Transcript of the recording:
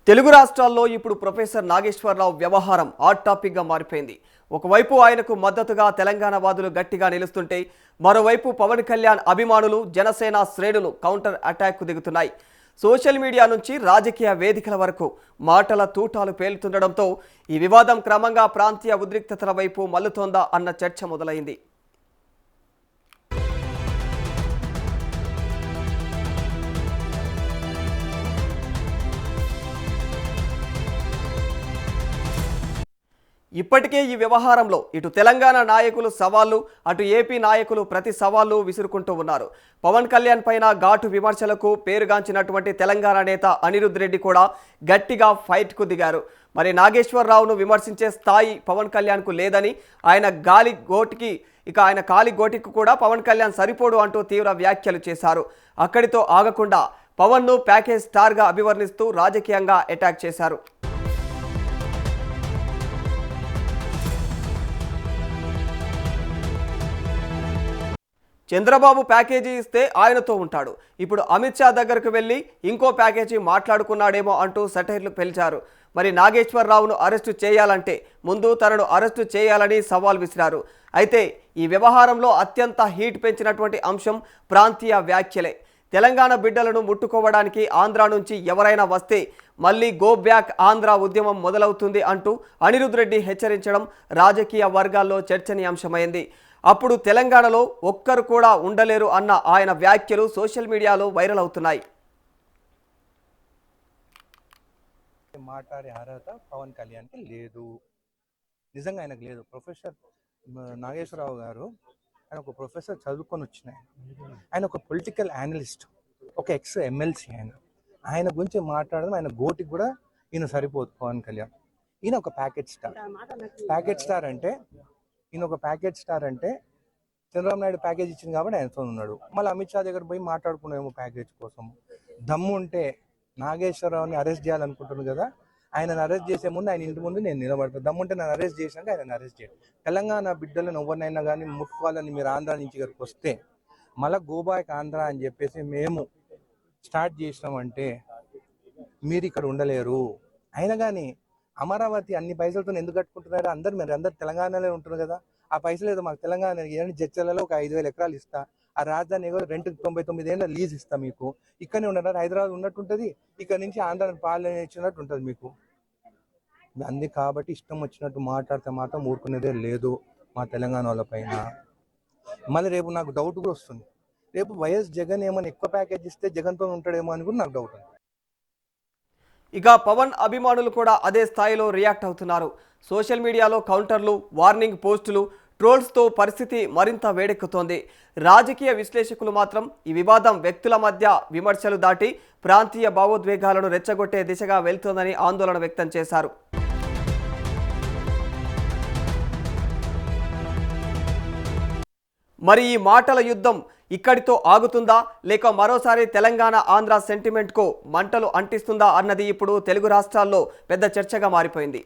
తెలుగు రాష్ట్రాల్లో ఇప్పుడు ప్రొఫెసర్ నాగేశ్వరరావు వ్యవహారం హాట్ టాపిక్ గా మారిపోయింది. ఒకవైపు ఆయనకు మద్దతుగా తెలంగాణ వాదులు గట్టిగా నిలుస్తుంటే మరోవైపు పవన్ కళ్యాణ్ అభిమానులు జనసేన శ్రేణులు కౌంటర్ అటాక్ కు దిగుతున్నాయి. సోషల్ మీడియా నుంచి రాజకీయ వేదికల వరకు మాటల తూటాలు పేలుతుండడంతో ఈ వివాదం క్రమంగా ప్రాంతీయ ఉద్రిక్తతల వైపు మల్లుతోందా అన్న చర్చ మొదలైంది. ఇప్పటికే ఈ వ్యవహారంలో ఇటు తెలంగాణ నాయకులు సవాళ్లు, అటు ఏపీ నాయకులు ప్రతి సవాళ్లు విసురుకుంటూ ఉన్నారు. పవన్ కళ్యాణ్ పైన ఘాటు విమర్శలకు పేరుగాంచినటువంటి తెలంగాణ నేత అనిరుద్ రెడ్డి కూడా గట్టిగా ఫైట్కు దిగారు. మరి నాగేశ్వరరావును విమర్శించే స్థాయి పవన్ కళ్యాణ్కు లేదని, ఆయన కాలి గోటికి కూడా పవన్ కళ్యాణ్ సరిపోడు అంటూ తీవ్ర వ్యాఖ్యలు చేశారు. అక్కడితో ఆగకుండా పవన్ను ప్యాకేజ్ స్టార్గా అభివర్ణిస్తూ రాజకీయంగా అటాక్ చేశారు. చంద్రబాబు ప్యాకేజీ ఇస్తే ఆయనతో ఉంటాడు, ఇప్పుడు అమిత్ షా దగ్గరకు వెళ్ళి ఇంకో ప్యాకేజీ మాట్లాడుకున్నాడేమో అంటూ సెటైర్లు పెంచారు. మరి నాగేశ్వరరావును అరెస్టు చేయాలంటే ముందు తనను అరెస్టు చేయాలని సవాల్ విసిరారు. అయితే ఈ వ్యవహారంలో అత్యంత హీట్ పెంచినటువంటి అంశం ప్రాంతీయ వ్యాఖ్యలే. తెలంగాణ బిడ్డలను ముట్టుకోవడానికి ఆంధ్ర నుంచి ఎవరైనా వస్తే మళ్ళీ గో బ్యాక్ ఆంధ్ర ఉద్యమం మొదలవుతుంది అంటూ అనిరుద్ రెడ్డి హెచ్చరించడం రాజకీయ వర్గాల్లో చర్చనీయాంశమైంది. అప్పుడు తెలంగాణలో ఒక్కరు కూడా ఉండలేరు అన్న ఆయన వ్యాఖ్యలు సోషల్ మీడియాలో వైరల్ అవుతున్నాయి. మాట్లాడే అర్హత పవన్ కళ్యాణ్కి లేదు, నిజంగా ఆయనకు లేదు. ప్రొఫెసర్ నాగేశ్వరరావు గారు ఆయన ఒక ప్రొఫెసర్ చదువుకొని వచ్చినాయి, ఆయన ఒక పొలిటికల్ అనలిస్ట్, ఒక ఎక్స్ ఎమ్మెల్సీ. ఆయన గురించి మాట్లాడడం ఆయన గోటికి కూడా ఈయన సరిపోదు. పవన్ కళ్యాణ్ ఈయన ఒక ప్యాకేజ్ స్టార్ అంటే చంద్రబాబు నాయుడు ప్యాకేజ్ ఇచ్చింది కాబట్టి ఆయనతో ఉన్నాడు. మళ్ళీ అమిత్ షా దగ్గర పోయి మాట్లాడుకున్నామో ప్యాకేజ్ కోసం. దమ్ము ఉంటే నాగేశ్వరరావుని అరెస్ట్ చేయాలనుకుంటున్నాను కదా, ఆయనను అరెస్ట్ చేసే ముందు ఆయన ఇంటి ముందు నేను నిలబడతాను. దమ్ముంటే నన్ను అరెస్ట్ చేశాక ఆయన అరెస్ట్ చేయండి. తెలంగాణ బిడ్డలను ఎవరినైనా కానీ ముట్టుకోవాలని మీరు ఆంధ్ర నుంచి ఇక్కడికి వస్తే మళ్ళీ గోబాక్ ఆంధ్ర అని చెప్పేసి మేము స్టార్ట్ చేసినామంటే మీరు ఇక్కడ ఉండలేరు. అయినా కానీ అమరావతి అన్ని పైసలతో ఎందుకు కట్టుకుంటున్నారు? అందరు తెలంగాణలో ఉంటున్నారు కదా, ఆ పైసలు ఏదో మాకు తెలంగాణ జడ్చలలో ఒక 5,000 ఎకరాలు ఇస్తా, ఆ రాజధాని ఏదో రెంట్కి 99 ఏళ్ళ లీజ్ ఇస్తా, మీకు ఇక్కడనే ఉండరు, హైదరాబాద్ ఉన్నట్టుంటుంది, ఇక్కడ నుంచి ఆంధ్ర పాలన ఇచ్చినట్టు ఉంటుంది మీకు. అంది కాబట్టి ఇష్టం వచ్చినట్టు మాట్లాడితే మాత్రం ఊరుకునేదే లేదు మా తెలంగాణ వాళ్ళ పైన. మళ్ళీ రేపు నాకు డౌట్ కూడా వస్తుంది, రేపు వైఎస్ జగన్ ఏమైనా ఎక్కువ ప్యాకేజ్ ఇస్తే జగన్తో ఉంటాడేమో అని కూడా నాకు డౌట్ ఉంది. ఇక పవన్ అభిమానులు కూడా అదే స్థాయిలో రియాక్ట్ అవుతున్నారు. సోషల్ మీడియాలో కౌంటర్లు, వార్నింగ్ పోస్టులు, ట్రోల్స్తో పరిస్థితి మరింత వేడెక్కుతోంది. రాజకీయ విశ్లేషకులు మాత్రం ఈ వివాదం వ్యక్తుల మధ్య విమర్శలు దాటి ప్రాంతీయ భావోద్వేగాలను రెచ్చగొట్టే దిశగా వెళ్తోందని ఆందోళన వ్యక్తం చేశారు. మరి ఈ మాటల యుద్ధం ఇక్కడితో ఆగుతుందా, లేక మరోసారి తెలంగాణ ఆంధ్ర సెంటిమెంట్కు మంటలు అంటిస్తుందా అన్నది ఇప్పుడు తెలుగు రాష్ట్రాల్లో పెద్ద చర్చగా మారిపోయింది.